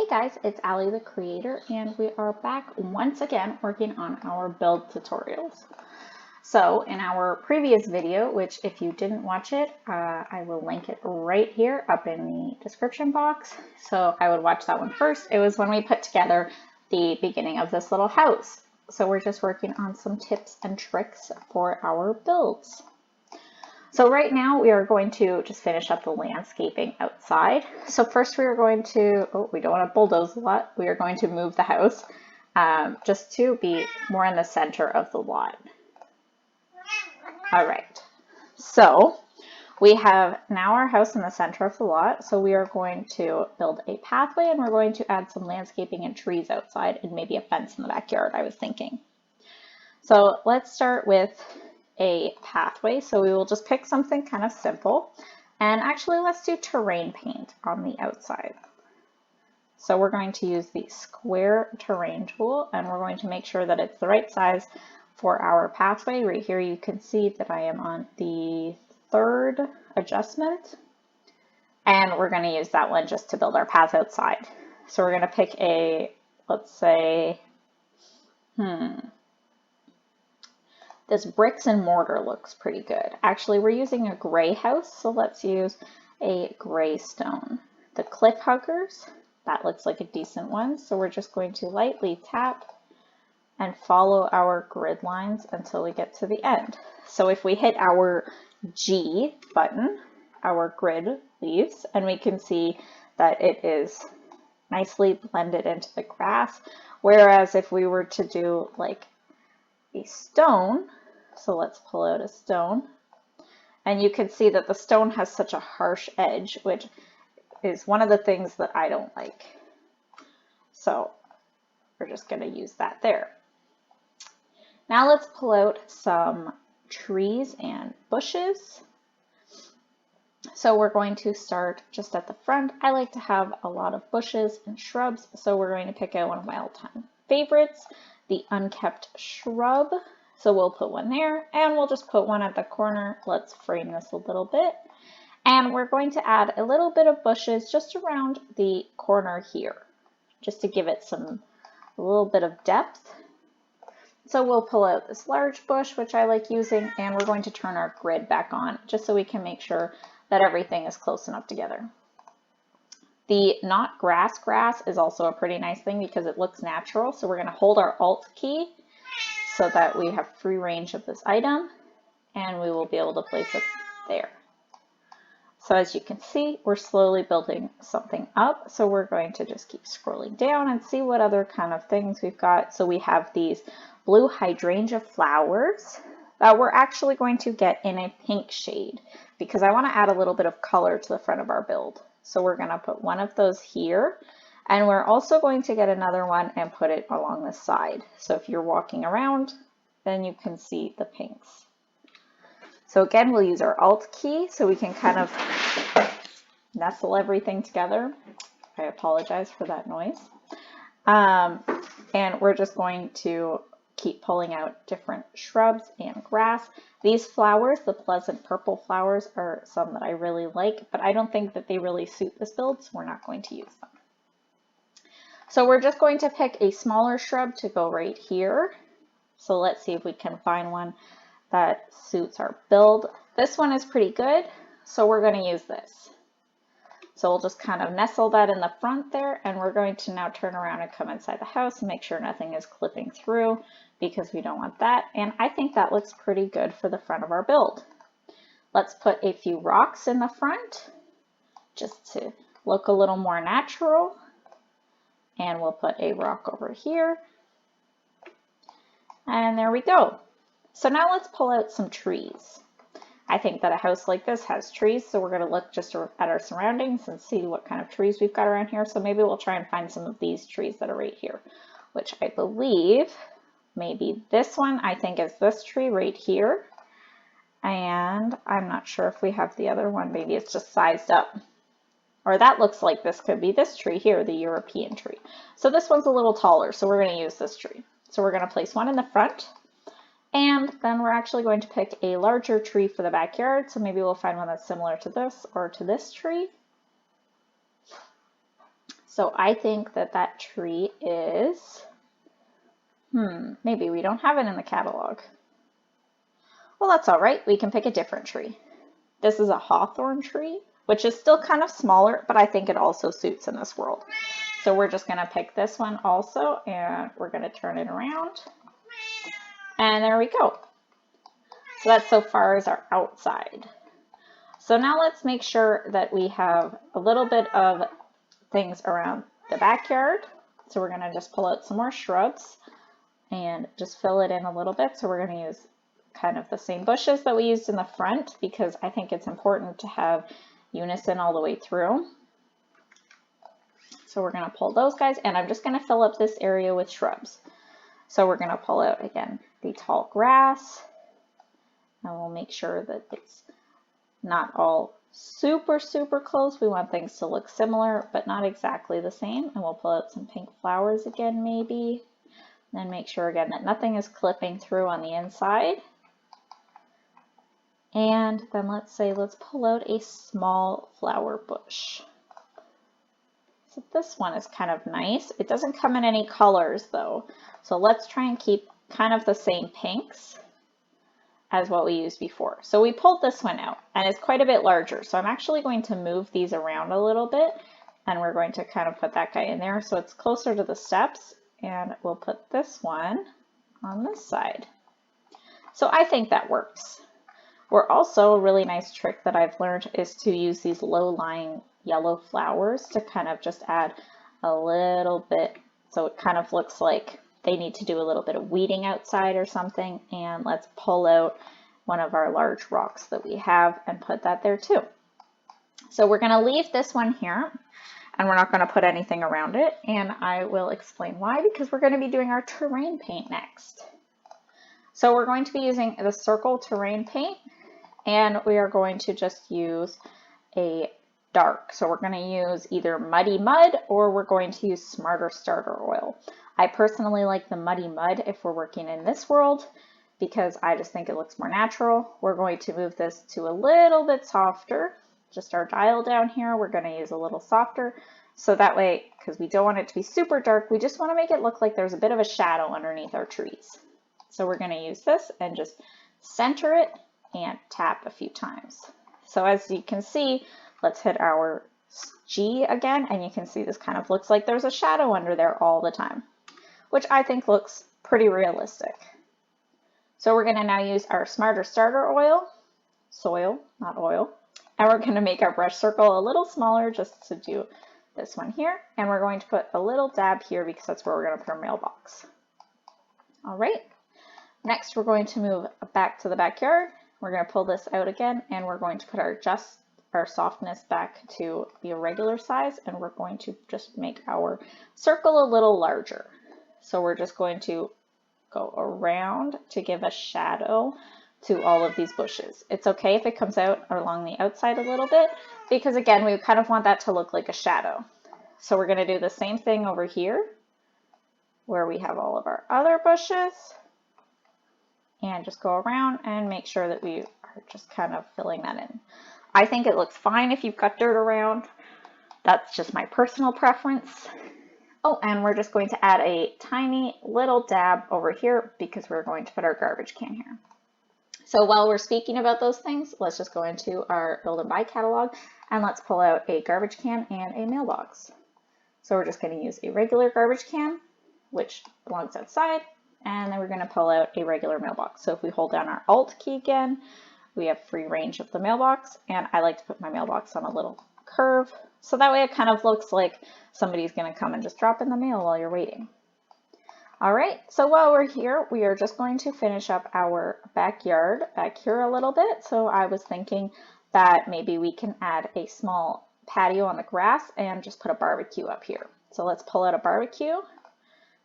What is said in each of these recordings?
Hey guys, it's Ally the Creator, and we are back once again working on our build tutorials. So in our previous video, which if you didn't watch it, I will link it right here up in the description box. So I would watch that one first. It was when we put together the beginning of this little house. So we're just working on some tips and tricks for our builds. So right now we are going to just finish up the landscaping outside. So first we are going to, we don't want to bulldoze a lot. We are going to move the house just to be more in the center of the lot. All right, so we have now our house in the center of the lot. So we are going to build a pathway and we're going to add some landscaping and trees outside and maybe a fence in the backyard, I was thinking. So let's start with a pathway. So we will just pick something kind of simple, and actually let's do terrain paint on the outside. So we're going to use the square terrain tool, and we're going to make sure that it's the right size for our pathway. Right here you can see that I am on the third adjustment, and we're going to use that one just to build our path outside. So we're going to pick a, let's say, this bricks and mortar looks pretty good. Actually, we're using a gray house, so let's use a gray stone. The cliff huggers, that looks like a decent one, so we're just going to lightly tap and follow our grid lines until we get to the end. So if we hit our G button, our grid leaves, and we can see that it is nicely blended into the grass. Whereas if we were to do like a stone, so let's pull out a stone, and you can see that the stone has such a harsh edge, which is one of the things that I don't like. So we're just going to use that there. Now let's pull out some trees and bushes. So we're going to start just at the front. I like to have a lot of bushes and shrubs, so we're going to pick out one of my all-time favorites, the unkept shrub. So we'll put one there, and we'll just put one at the corner. Let's frame this a little bit. And we're going to add a little bit of bushes just around the corner here, just to give it a little bit of depth. So we'll pull out this large bush, which I like using, and we're going to turn our grid back on, just so we can make sure that everything is close enough together. The not grass is also a pretty nice thing because it looks natural. So we're going to hold our Alt key so that we have free range of this item, and we will be able to place it there. So as you can see, we're slowly building something up. So we're going to just keep scrolling down and see what other kind of things we've got. So we have these blue hydrangea flowers that we're actually going to get in a pink shade because I want to add a little bit of color to the front of our build. So we're going to put one of those here, and we're also going to get another one and put it along the side. So if you're walking around, then you can see the pinks. So again, we'll use our Alt key so we can kind of nestle everything together. I apologize for that noise. And we're just going to keep pulling out different shrubs and grass. These flowers, the pleasant purple flowers, are some that I really like, but I don't think that they really suit this build, so we're not going to use them. So we're just going to pick a smaller shrub to go right here. So let's see if we can find one that suits our build. This one is pretty good, so we're going to use this. So we'll just kind of nestle that in the front there, and we're going to now turn around and come inside the house and make sure nothing is clipping through because we don't want that. And I think that looks pretty good for the front of our build. Let's put a few rocks in the front just to look a little more natural. And we'll put a rock over here. And there we go. So now let's pull out some trees. I think that a house like this has trees, so we're going to look just at our surroundings and see what kind of trees we've got around here. So maybe we'll try and find some of these trees that are right here, which I believe maybe this one, I think, is this tree right here. And I'm not sure if we have the other one. Maybe it's just sized up. Or that looks like this could be this tree here, the European tree. So this one's a little taller, so we're going to use this tree. So we're going to place one in the front. And then we're actually going to pick a larger tree for the backyard. So maybe we'll find one that's similar to this or to this tree. So I think that that tree is, maybe we don't have it in the catalog. Well, that's all right. We can pick a different tree. This is a hawthorn tree, which is still kind of smaller, but I think it also suits in this world. So we're just going to pick this one also, and we're going to turn it around. And there we go. So that's so far as our outside. So now let's make sure that we have a little bit of things around the backyard. So we're going to just pull out some more shrubs and just fill it in a little bit. So we're going to use kind of the same bushes that we used in the front because I think it's important to have unison all the way through. So we're going to pull those guys, and I'm just going to fill up this area with shrubs. So we're going to pull out again the tall grass, and we'll make sure that it's not all super close. We want things to look similar but not exactly the same, and we'll pull out some pink flowers again maybe, and then make sure again that nothing is clipping through on the inside. And then let's pull out a small flower bush. So this one is kind of nice. It doesn't come in any colors though. So let's try and keep kind of the same pinks as what we used before. So we pulled this one out and it's quite a bit larger. So I'm actually going to move these around a little bit and we're going to kind of put that guy in there so it's closer to the steps, and we'll put this one on this side. So I think that works. We're also, a really nice trick that I've learned is to use these low-lying yellow flowers to kind of just add a little bit, so it kind of looks like they need to do a little bit of weeding outside or something. And let's pull out one of our large rocks that we have and put that there too. So we're going to leave this one here and we're not going to put anything around it, and I will explain why, because we're going to be doing our terrain paint next. So we're going to be using the circle terrain paint, and we are going to just use a dark. So we're going to use either Muddy Mud or we're going to use Smarter Starter Oil. I personally like the Muddy Mud if we're working in this world because I just think it looks more natural. We're going to move this to a little bit softer. Just our dial down here, we're going to use a little softer. So that way, because we don't want it to be super dark, we just want to make it look like there's a bit of a shadow underneath our trees. So we're going to use this and just center it and tap a few times. So as you can see, let's hit our G again, and you can see this kind of looks like there's a shadow under there all the time, which I think looks pretty realistic. So we're going to now use our Smarter Starter Oil, soil, not oil, and we're going to make our brush circle a little smaller just to do this one here, and we're going to put a little dab here because that's where we're going to put our mailbox. All right, next we're going to move back to the backyard. We're going to pull this out again, and we're going to put our softness back to the regular size, and we're going to just make our circle a little larger. So we're just going to go around to give a shadow to all of these bushes. It's okay if it comes out along the outside a little bit, because again, we kind of want that to look like a shadow. So we're going to do the same thing over here where we have all of our other bushes, and just go around and make sure that we are just kind of filling that in. I think it looks fine if you've got dirt around. That's just my personal preference. Oh, and we're just going to add a tiny little dab over here because we're going to put our garbage can here. So while we're speaking about those things, let's just go into our Build and Buy catalog and let's pull out a garbage can and a mailbox. So we're just going to use a regular garbage can, which belongs outside, and then we're going to pull out a regular mailbox. So if we hold down our Alt key again, we have free range of the mailbox, and I like to put my mailbox on a little curve, so that way it kind of looks like somebody's going to come and just drop in the mail while you're waiting. All right, so while we're here, we are just going to finish up our backyard back here a little bit. So I was thinking that maybe we can add a small patio on the grass and just put a barbecue up here. So let's pull out a barbecue,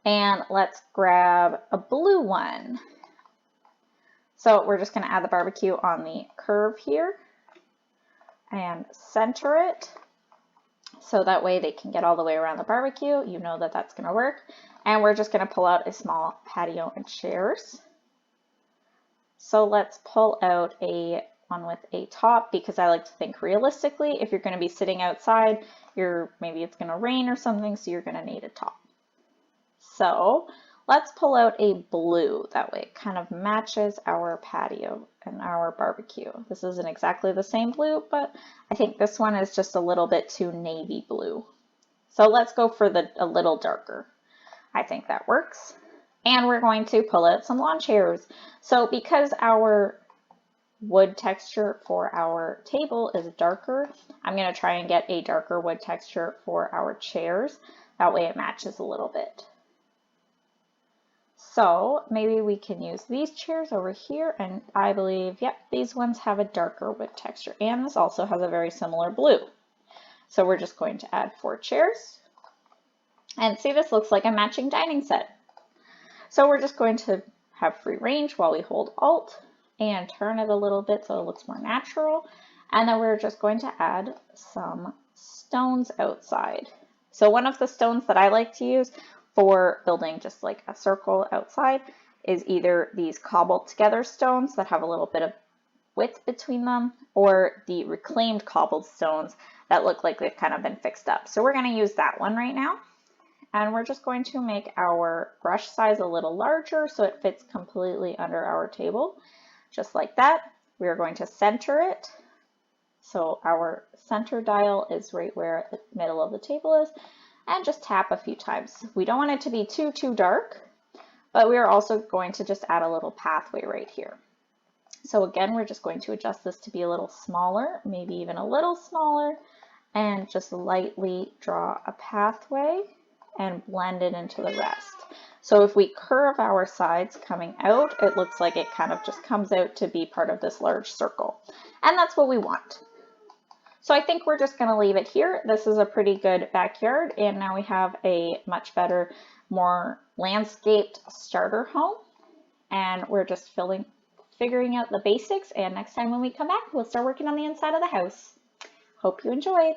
and let's grab a blue one. So we're just going to add the barbecue on the curve here and center it. So that way they can get all the way around the barbecue. You know that that's going to work. And we're just going to pull out a small patio and chairs. So let's pull out a one with a top, because I like to think realistically. If you're going to be sitting outside, maybe it's going to rain or something, so you're going to need a top. So let's pull out a blue. That way it kind of matches our patio and our barbecue. This isn't exactly the same blue, but I think this one is just a little bit too navy blue. So let's go for a little darker. I think that works. And we're going to pull out some lawn chairs. So because our wood texture for our table is darker, I'm going to try and get a darker wood texture for our chairs. That way it matches a little bit. So maybe we can use these chairs over here, and I believe, yep, these ones have a darker wood texture, and this also has a very similar blue. So we're just going to add 4 chairs. And see, this looks like a matching dining set. So we're just going to have free range while we hold Alt and turn it a little bit so it looks more natural. And then we're just going to add some stones outside. So one of the stones that I like to use for building just like a circle outside is either these cobbled together stones that have a little bit of width between them, or the reclaimed cobbled stones that look like they've kind of been fixed up. So we're going to use that one right now. And we're just going to make our brush size a little larger so it fits completely under our table. Just like that. We are going to center it. So our center dial is right where the middle of the table is. And just tap a few times. We don't want it to be too dark, but we are also going to just add a little pathway right here. So again, we're just going to adjust this to be a little smaller, maybe even a little smaller, and just lightly draw a pathway and blend it into the rest. So if we curve our sides coming out, it looks like it kind of just comes out to be part of this large circle. And that's what we want. So I think we're just going to leave it here. This is a pretty good backyard, and now we have a much better, more landscaped starter home. And we're just figuring out the basics, and next time when we come back, we'll start working on the inside of the house. Hope you enjoyed.